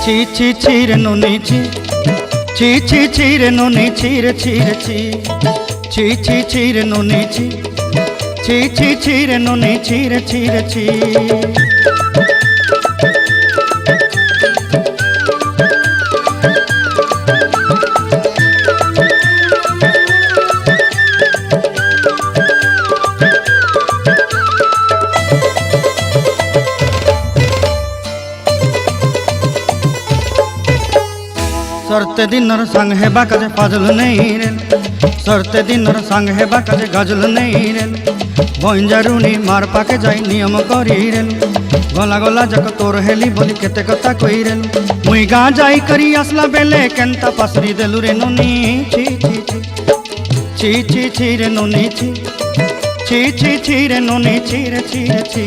ছি ছি ছি রে নুনি ছি ছি ছি ছি রে নুনি ছি রে ছি রে ছি ছি ছি ছি রে নুনি ছি ছি ছি ছি রে নুনি ছি রে ছি রে ছি। सरते दिनर संग हेबा काजे फाजल नहीं रेल सरते दिनर संग हेबा काजे गजल नहीं रेल बंजारुनी मार पाके जाई नियम करी रेल गला गला जक तोर हेली बोली केते कथा कई रेल मुई गा जाई करी असला बेले केंता पासरी देलु रे नुनी छी छी छी छी छी छी रे नुनी छी छी छी छी रे नुनी छी रे छी रे छी।